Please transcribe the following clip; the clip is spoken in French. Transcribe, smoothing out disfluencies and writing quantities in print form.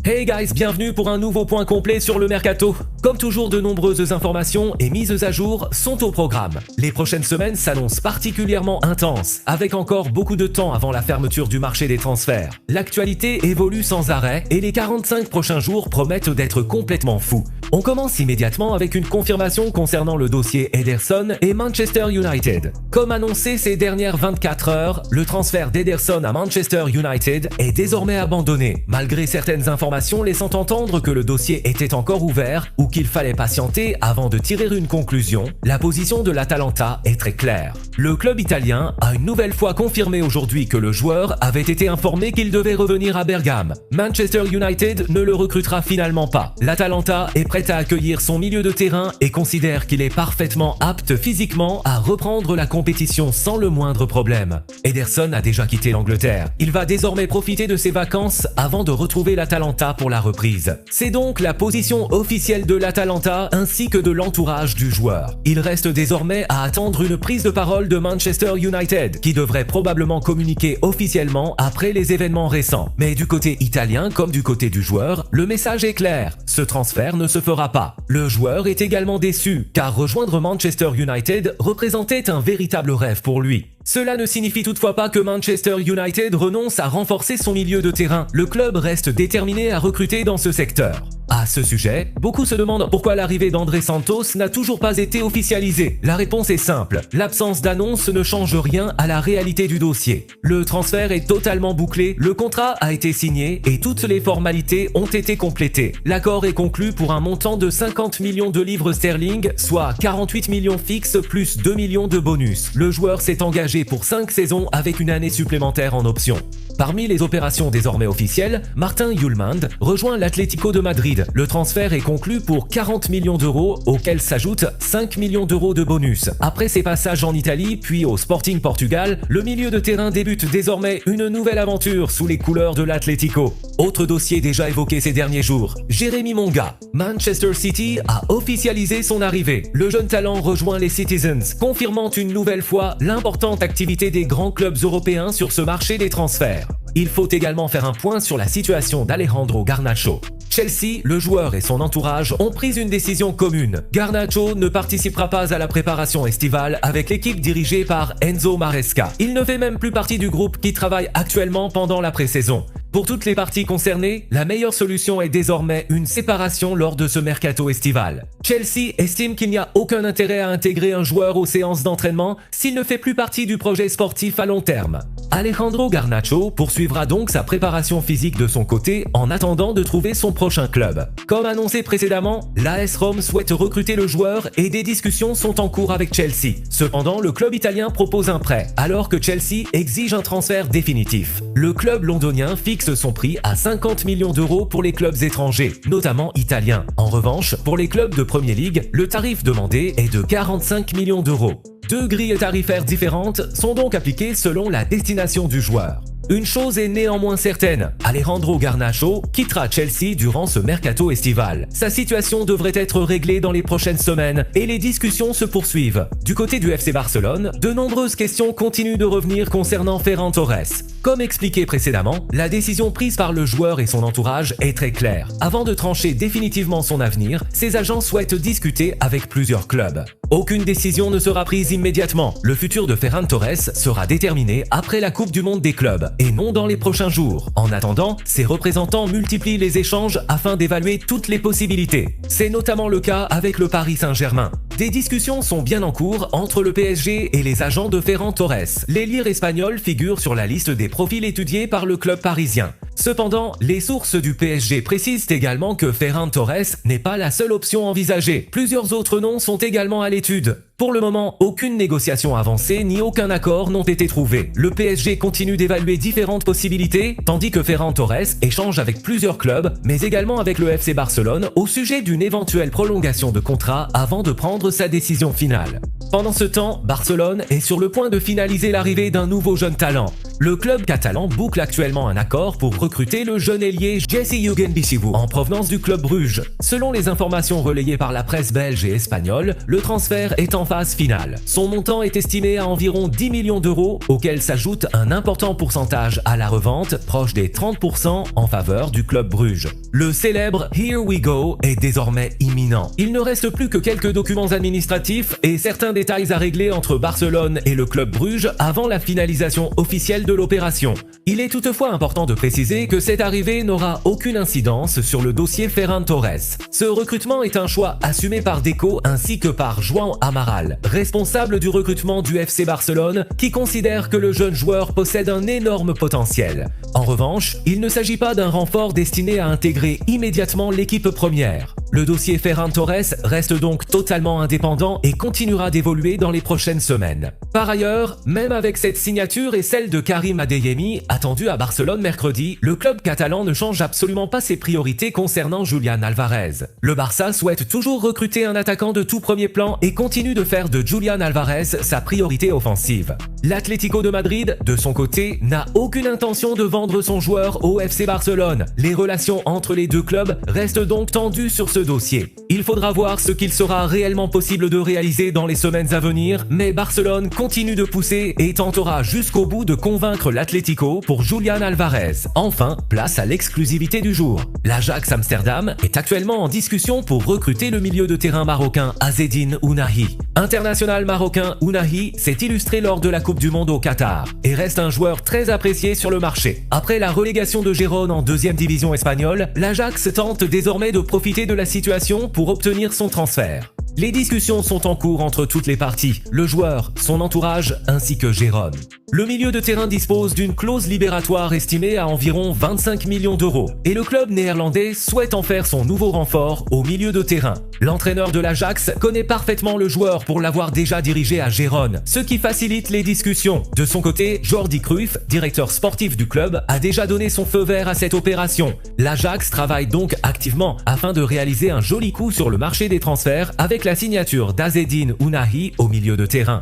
Hey guys, bienvenue pour un nouveau point complet sur le mercato. Comme toujours, de nombreuses informations et mises à jour sont au programme. Les prochaines semaines s'annoncent particulièrement intenses, avec encore beaucoup de temps avant la fermeture du marché des transferts. L'actualité évolue sans arrêt et les 45 prochains jours promettent d'être complètement fous. On commence immédiatement avec une confirmation concernant le dossier Ederson et Manchester United. Comme annoncé ces dernières 24 heures, le transfert d'Ederson à Manchester United est désormais abandonné, malgré certaines informations laissant entendre que le dossier était encore ouvert ou qu'il fallait patienter avant de tirer une conclusion. La position de l'Atalanta est très claire. Le club italien a une nouvelle fois confirmé aujourd'hui que le joueur avait été informé qu'il devait revenir à Bergame. Manchester United ne le recrutera finalement pas. L'Atalanta est prête à accueillir son milieu de terrain et considère qu'il est parfaitement apte physiquement à reprendre la compétition sans le moindre problème. Ederson a déjà quitté l'Angleterre. Il va désormais profiter de ses vacances avant de retrouver l'Atalanta pour la reprise. C'est donc la position officielle de l'Atalanta ainsi que de l'entourage du joueur. Il reste désormais à attendre une prise de parole de Manchester United qui devrait probablement communiquer officiellement après les événements récents. Mais du côté italien comme du côté du joueur, le message est clair. Ce transfert ne se fera pas. Le joueur est également déçu car rejoindre Manchester United représentait un véritable rêve pour lui. Cela ne signifie toutefois pas que Manchester United renonce à renforcer son milieu de terrain. Le club reste déterminé à recruter dans ce secteur. À ce sujet, beaucoup se demandent pourquoi l'arrivée d'André Santos n'a toujours pas été officialisée. La réponse est simple, l'absence d'annonce ne change rien à la réalité du dossier. Le transfert est totalement bouclé, le contrat a été signé et toutes les formalités ont été complétées. L'accord est conclu pour un montant de 50 millions de livres sterling, soit 48 millions fixes plus 2 millions de bonus. Le joueur s'est engagé pour 5 saisons avec une année supplémentaire en option. Parmi les opérations désormais officielles, Martin Hjulmand rejoint l'Atlético de Madrid. Le transfert est conclu pour 40 millions d'euros, auxquels s'ajoutent 5 millions d'euros de bonus. Après ses passages en Italie, puis au Sporting Portugal, le milieu de terrain débute désormais une nouvelle aventure sous les couleurs de l'Atlético. Autre dossier déjà évoqué ces derniers jours, Jérémy Monga. Manchester City a officialisé son arrivée. Le jeune talent rejoint les Citizens, confirmant une nouvelle fois l'importante activité des grands clubs européens sur ce marché des transferts. Il faut également faire un point sur la situation d'Alejandro Garnacho. Chelsea, le joueur et son entourage ont pris une décision commune. Garnacho ne participera pas à la préparation estivale avec l'équipe dirigée par Enzo Maresca. Il ne fait même plus partie du groupe qui travaille actuellement pendant la pré-saison. Pour toutes les parties concernées, la meilleure solution est désormais une séparation lors de ce mercato estival. Chelsea estime qu'il n'y a aucun intérêt à intégrer un joueur aux séances d'entraînement s'il ne fait plus partie du projet sportif à long terme. Alejandro Garnacho poursuivra donc sa préparation physique de son côté en attendant de trouver son prochain club. Comme annoncé précédemment, l'AS Rome souhaite recruter le joueur et des discussions sont en cours avec Chelsea. Cependant, le club italien propose un prêt, alors que Chelsea exige un transfert définitif. Le club londonien fixe son prix à 50 millions d'euros pour les clubs étrangers, notamment italiens. En revanche, pour les clubs de Premier League, le tarif demandé est de 45 millions d'euros. Deux grilles tarifaires différentes sont donc appliquées selon la destination du joueur. Une chose est néanmoins certaine, Alejandro Garnacho quittera Chelsea durant ce mercato estival. Sa situation devrait être réglée dans les prochaines semaines et les discussions se poursuivent. Du côté du FC Barcelone, de nombreuses questions continuent de revenir concernant Ferran Torres. Comme expliqué précédemment, la décision prise par le joueur et son entourage est très claire. Avant de trancher définitivement son avenir, ses agents souhaitent discuter avec plusieurs clubs. Aucune décision ne sera prise immédiatement. Le futur de Ferran Torres sera déterminé après la Coupe du Monde des clubs et non dans les prochains jours. En attendant, ses représentants multiplient les échanges afin d'évaluer toutes les possibilités. C'est notamment le cas avec le Paris Saint-Germain. Des discussions sont bien en cours entre le PSG et les agents de Ferran Torres. L'ailier espagnol figure sur la liste des profils étudiés par le club parisien. Cependant, les sources du PSG précisent également que Ferran Torres n'est pas la seule option envisagée. Plusieurs autres noms sont également à l'étude. Pour le moment, aucune négociation avancée ni aucun accord n'ont été trouvés. Le PSG continue d'évaluer différentes possibilités, tandis que Ferran Torres échange avec plusieurs clubs, mais également avec le FC Barcelone au sujet d'une éventuelle prolongation de contrat avant de prendre sa décision finale. Pendant ce temps, Barcelone est sur le point de finaliser l'arrivée d'un nouveau jeune talent. Le club catalan boucle actuellement un accord pour recruter le jeune ailier Jesse Eugen-Bichivou en provenance du club Bruges. Selon les informations relayées par la presse belge et espagnole, le transfert est en phase finale. Son montant est estimé à environ 10 millions d'euros, auquel s'ajoute un important pourcentage à la revente, proche des 30% en faveur du club Bruges. Le célèbre Here We Go est désormais imminent. Il ne reste plus que quelques documents administratifs et certains détails à régler entre Barcelone et le club Bruges avant la finalisation officielle de l'opération. Il est toutefois important de préciser que cette arrivée n'aura aucune incidence sur le dossier Ferran Torres. Ce recrutement est un choix assumé par Deco ainsi que par João Amaral, responsable du recrutement du FC Barcelone, qui considère que le jeune joueur possède un énorme potentiel. En revanche, il ne s'agit pas d'un renfort destiné à intégrer immédiatement l'équipe première. Le dossier Ferran Torres reste donc totalement indépendant et continuera d'évoluer dans les prochaines semaines. Par ailleurs, même avec cette signature et celle de Karim Adeyemi, attendu à Barcelone mercredi, le club catalan ne change absolument pas ses priorités concernant Julián Álvarez. Le Barça souhaite toujours recruter un attaquant de tout premier plan et continue de faire de Julián Álvarez sa priorité offensive. L'Atlético de Madrid, de son côté, n'a aucune intention de vendre son joueur au FC Barcelone. Les relations entre les deux clubs restent donc tendues sur ce dossier. Il faudra voir ce qu'il sera réellement possible de réaliser dans les semaines à venir, mais Barcelone continue de pousser et tentera jusqu'au bout de convaincre l'Atlético pour Julián Álvarez. Enfin, place à l'exclusivité du jour. L'Ajax Amsterdam est actuellement en discussion pour recruter le milieu de terrain marocain Azzedine Ounahi. International marocain, Ounahi s'est illustré lors de la Coupe du Monde au Qatar et reste un joueur très apprécié sur le marché. Après la relégation de Gérone en 2e division espagnole, l'Ajax tente désormais de profiter de la situation pour obtenir son transfert. Les discussions sont en cours entre toutes les parties, le joueur, son entourage ainsi que Gérone. Le milieu de terrain dispose d'une clause libératoire estimée à environ 25 millions d'euros et le club néerlandais souhaite en faire son nouveau renfort au milieu de terrain. L'entraîneur de l'Ajax connaît parfaitement le joueur pour l'avoir déjà dirigé à Gérone, ce qui facilite les discussions. De son côté, Jordi Cruyff, directeur sportif du club, a déjà donné son feu vert à cette opération. L'Ajax travaille donc activement afin de réaliser un joli coup sur le marché des transferts avec la signature d'Azzedine Ounahi au milieu de terrain.